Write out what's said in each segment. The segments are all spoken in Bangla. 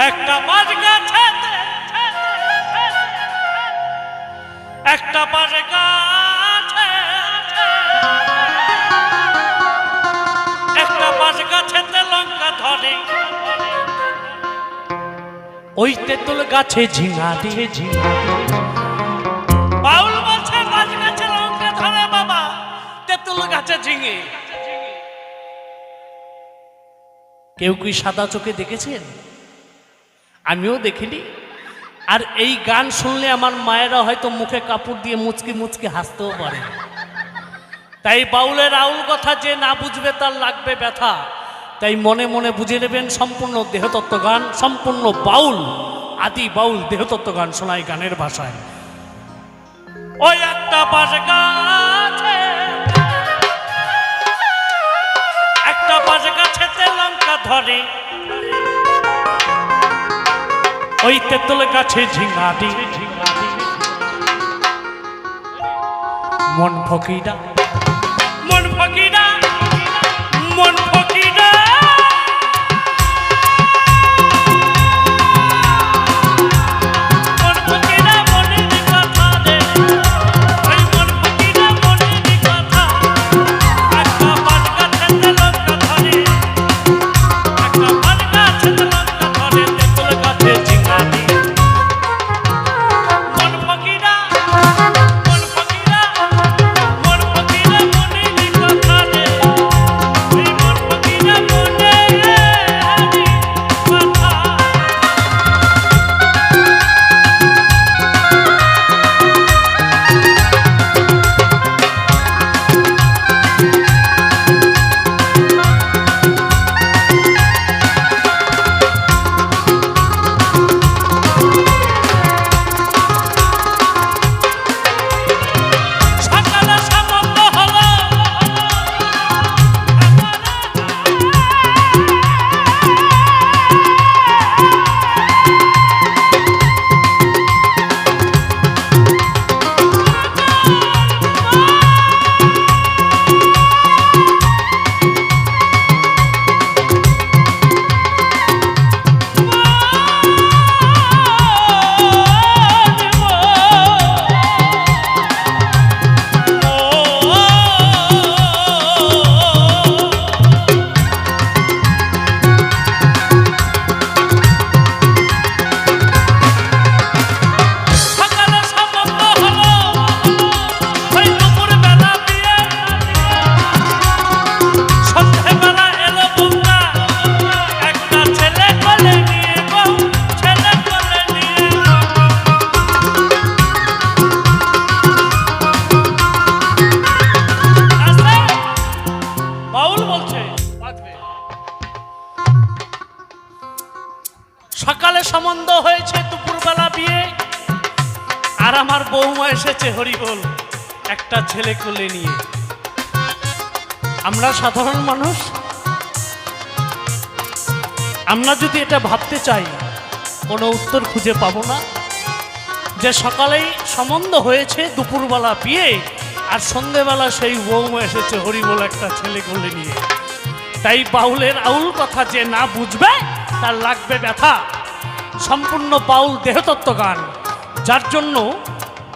একটা বাজ গাছে একটা বাজ গাছে একটা বাজ গাছেতে লঙ্কা ধরে ওই তেঁতুল গাছে ঝিঙা দিয়ে ঝিঙা বাউল বলছে বাজ গাছে লঙ্কা ধরে বাবা তেঁতুল গাছে ঝিঙে। কেউ কি সাদা চোখে দেখেছেন? আমিও দেখিনি। আর এই গান শুনলে আমার মায়েরা হয়তো মুখে কাপড় দিয়ে মুচকি মুচকি হাসতেও পারে। তাই বাউলের আউল কথা যে না বুঝবে তার লাগবে ব্যথা। তাই মনে মনে বুঝে নেবেন সম্পূর্ণ দেহতত্ত্ব গান, সম্পূর্ণ বাউল, আদি বাউল দেহতত্ত্ব গান শোনায় গানের ভাষায়। ওই একটা বাজ গাছে একটা বাজ গাছেতে লঙ্কা ধরে ওই তেঁতুল গাছে ঝিঙা দিয়ে মন ফকিরা মন ফকিরা মন ফকিরা মন ফকিরা মনের কথা রে ওই মন ফকিরা মনের কথা একটা বাজ গাছেতে লঙ্কা ধরে একটা বাজ গাছেতে লঙ্কা ধরে তেঁতুল গাছে ঝিঙা দিয়ে মন ফকিরা মন ফকিরা মন ফকিরা মনের কথা রে ওই মন ফকিরা মনের কথা। সকালে সামন্ত হলো সকালে সামন্ত হলো ওই দুপুরবেলা দিয়ে সন্ধ্যেবেলা এলো বউটা একটা ছেলে কোলে নিয়ে বউ ছেলে কোলে নিয়ে আসে বাউল বলছে বাজবে। সকালে সম্বন্ধ হয়েছে দুপুরবেলা বিয়ে আর আমার বৌমা এসেছে হরিবোল একটা ছেলে কোলে নিয়ে। আমরা সাধারণ মানুষ, আমরা যদি এটা ভাবতে চাই কোনো উত্তর খুঁজে পাবো না যে সকালেই সম্বন্ধ হয়েছে দুপুরবেলা বিয়ে আর সন্ধেবেলা সেই বৌমা এসেছে হরিবোল একটা ছেলে কোলে নিয়ে। তাই বাউলের আউল কথা যে না বুঝবে তার লাগবে ব্যথা। সম্পূর্ণ বাউল দেহতত্ত্ব গান, যার জন্য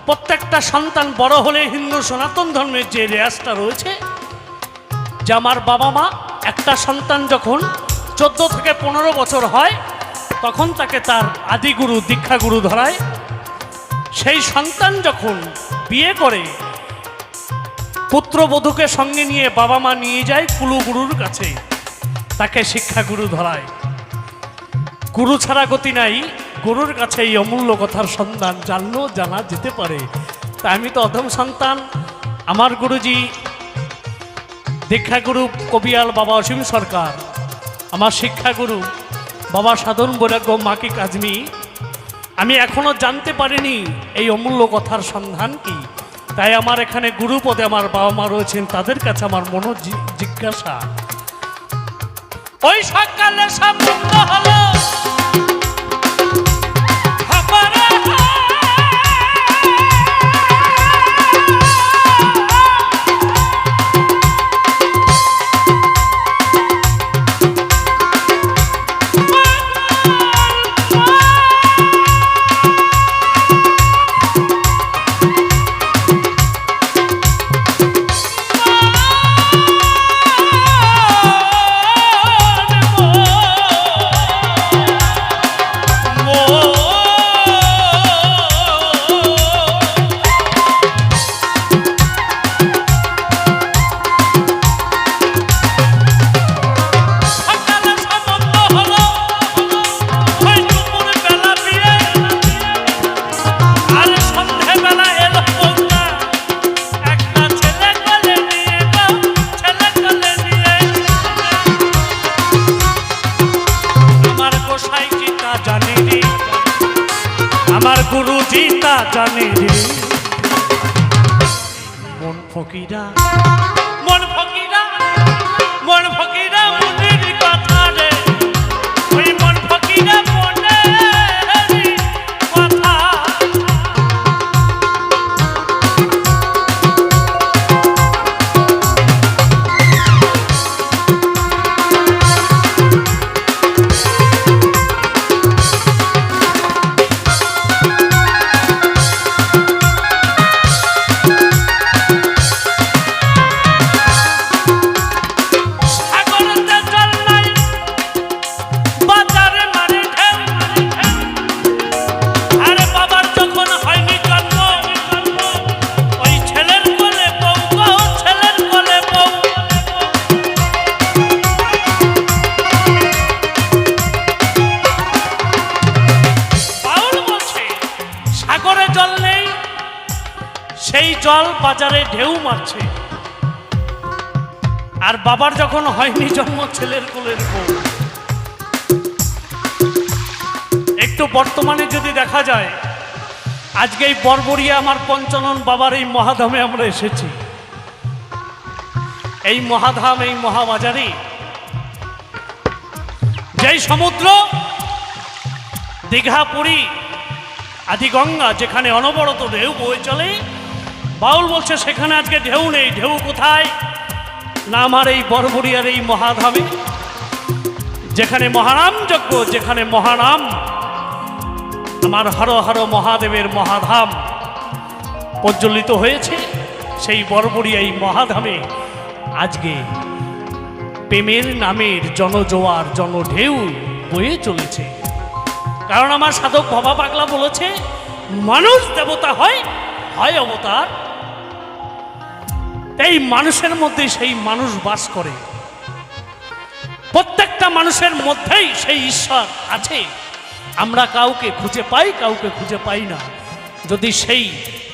প্রত্যেকটা সন্তান বড় হলে হিন্দু সনাতন ধর্মের যে রেয়াজটা রয়েছে যে আমার বাবা মা একটা সন্তান যখন 14 থেকে 15 বছর হয় তখন তাকে তার আদিগুরু দীক্ষাগুরু ধরায়। সেই সন্তান যখন বিয়ে করে পুত্রবধূকে সঙ্গে নিয়ে বাবা মা নিয়ে যায় কুলগুরুর কাছে, তাকে শিক্ষাগুরু ধরায়। গুরু ছাড়া গতি নাই, গুরুর কাছে এই অমূল্য কথার সন্ধান জানলেও জানা যেতে পারে। তা আমি তো অধম সন্তান, আমার গুরুজি দীক্ষাগুরু কবিয়াল বাবা অসীম সরকার, আমার শিক্ষাগুরু বাবা সাধন বৈরাগ্য মাকি কাজমি, আমি এখনো জানতে পারিনি এই অমূল্য কথার সন্ধান কি। তাই আমার এখানে গুরুপদে আমার বাবা মা রয়েছেন, তাদের কাছে আমার মনো জিজ্ঞাসা। ওই সকালে সম্পূর্ণ হলো জিতা জানে রে মন ফকিরা মন ফকিরা মন ফকিরা মনের কথা রে ওই মন ফকিরা মনের কথা সেই জল বাজারে ঢেউ মারছে আর বাবার যখন হয়নি জন্ম ছেলের কোলের বউ একটু বর্তমানে যদি দেখা যায় আজকে এই বরবরিয়া আমার পঞ্চানন বাবার এই মহাধামে আমরা এসেছি এই মহাধাম এই মহাবাজারে যেই সমুদ্র দীঘা পুরী আদি গঙ্গা যেখানে অনবরত ঢেউ বয়ে চলে বাউল বলছে সেখানে আজকে ঢেউ নেই ঢেউ কোথায় না আমার এই বরবরিয়ার এই মহাধামে যেখানে মহানাম যজ্ঞ যেখানে মহানাম আমার হর হর মহাদেবের মহাধাম প্রজ্বলিত হয়েছে সেই বরবরিয়া এই মহাধামে আজকে প্রেমের নামের জনজোয়ার জনঢেউ বয়ে চলেছে কারণ আমার সাধক বাবা পাগলা বলেছে মানুষ দেবতা হয় হয় অবতার এই মানুষের মধ্যে সেই মানুষ বাস করে প্রত্যেকটা মানুষের মধ্যেই সেই ঈশ্বর আছে আমরা কাউকে খুঁজে পাই কাউকে খুঁজে পাই না যদি সেই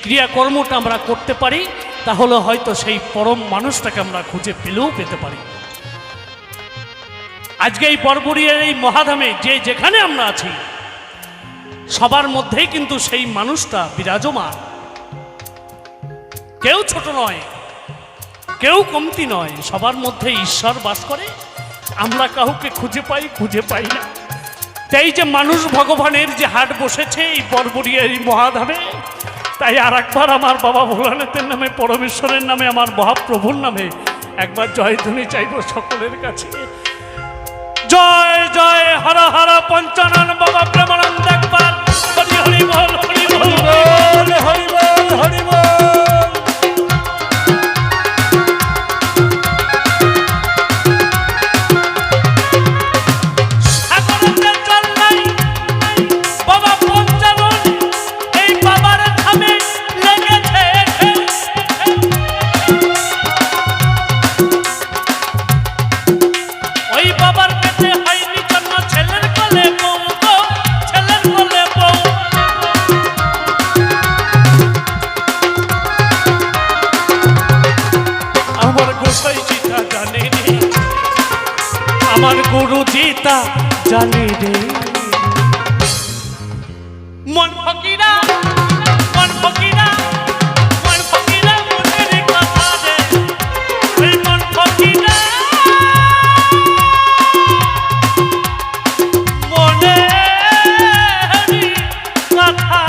ক্রিয়াকর্মটা আমরা করতে পারি তাহলে হয়তো সেই পরম মানুষটাকে আমরা খুঁজে পেলেও পেতে পারি আজকে এই বরবরিয়ার এই মহাধামে যে যেখানে আমরা আছি সবার মধ্যেই কিন্তু সেই মানুষটা বিরাজমান কেউ ছোট নয় কেউ কমতি নয় সবার মধ্যে ঈশ্বর বাস করে আমরা কাউকে খুঁজে পাই না তাই যে মানুষ ভগবানের যে হাট বসেছে এই বরবরিয়া এই মহাধামে তাই আর একবার আমার বাবা ভোলানাথের নামে পরমেশ্বরের নামে আমার মহাপ্রভুর নামে একবার জয়ধ্বনি চাইব সকলের কাছে জয় জয় হর হর পঞ্চানন বাবা প্রেমানন্দ একবার হরি হরি বল হরি বল হরি বল হরি বল আমার গুরু জিতা জানে রে মন ফকিরা মন ফকিরা মন ফকিরা মনের কথা রে ওই মন ফকিরা মনের কথা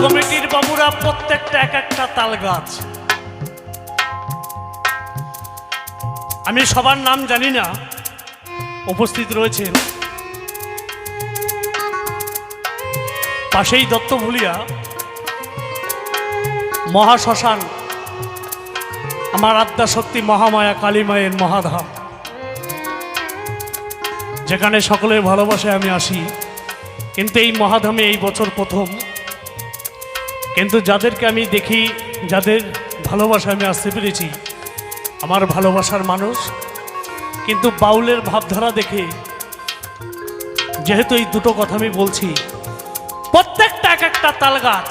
কমিটির বাবুরা প্রত্যেকটা এক একটা তাল গাছ। আমি সবার নাম জানি না, উপস্থিত রয়েছেন পাশেই দত্তভুলিয়া মহাশ্মশান, আমার আদ্যা শক্তি মহামায়া কালী মায়ের মহাধাম, যেখানে সকলের ভালোবাসায় আমি আসি। কিন্তু এই মহাধামে এই বছর প্রথম, কিন্তু যাদেরকে আমি দেখি, যাদের ভালোবাসায় আমি আসতে পেরেছি, আমার ভালোবাসার মানুষ। কিন্তু বাউলের ভাবধারা দেখে, যেহেতু এই দুটো কথা আমি বলছি, প্রত্যেকটা এক একটা তাল গাছ।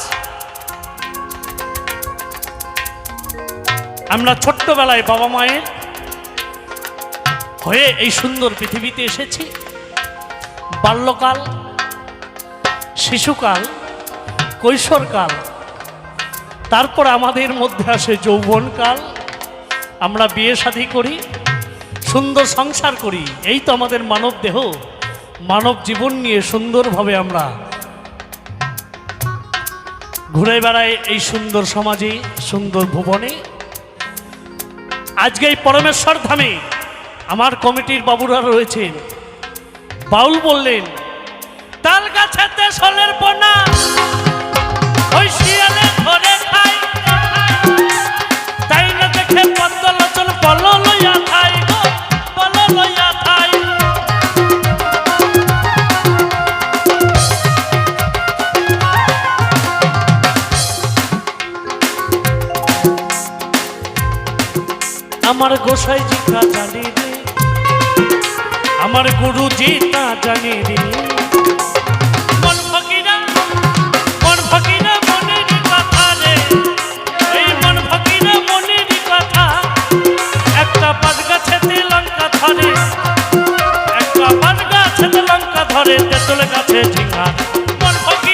আমরা ছোট্টবেলায় বাবা মায়ের হয়ে এই সুন্দর পৃথিবীতে এসেছি। বাল্যকাল, শিশুকাল, কৈশোরকাল, তারপর আমাদের মধ্যে আসে যৌবনকাল। আমরা বিয়ে শাদী করি, সুন্দর সংসার করি। এই তো আমাদের মানব দেহ, মানব জীবন নিয়ে সুন্দরভাবে আমরা ঘুরে বেড়াই এই সুন্দর সমাজে, সুন্দর ভুবনে। আজকে এই পরমেশ্বর ধামে আমার কমিটির বাবুরা রয়েছেন। বাউল বললেন, তাল গাছেতে সোলের পোনা, ওই শিয়ালে ধরে খাই, তাই না দেখে পদ্মলোচন বল লইয়া খাই গো, বল লইয়া খাই। আমার গোসাই জি তা জানি রে, আমার গুরুজি তা জানি রে। মন ফকিরা মনের কথা রে, এই মন ফকিরা মনের কথা। একটা পাত গাছেতে লঙ্কা ধরে, একটা পাত গাছেতে লঙ্কা ধরে, তেঁতুল গাছে ঝিঙা। মন ফকিরা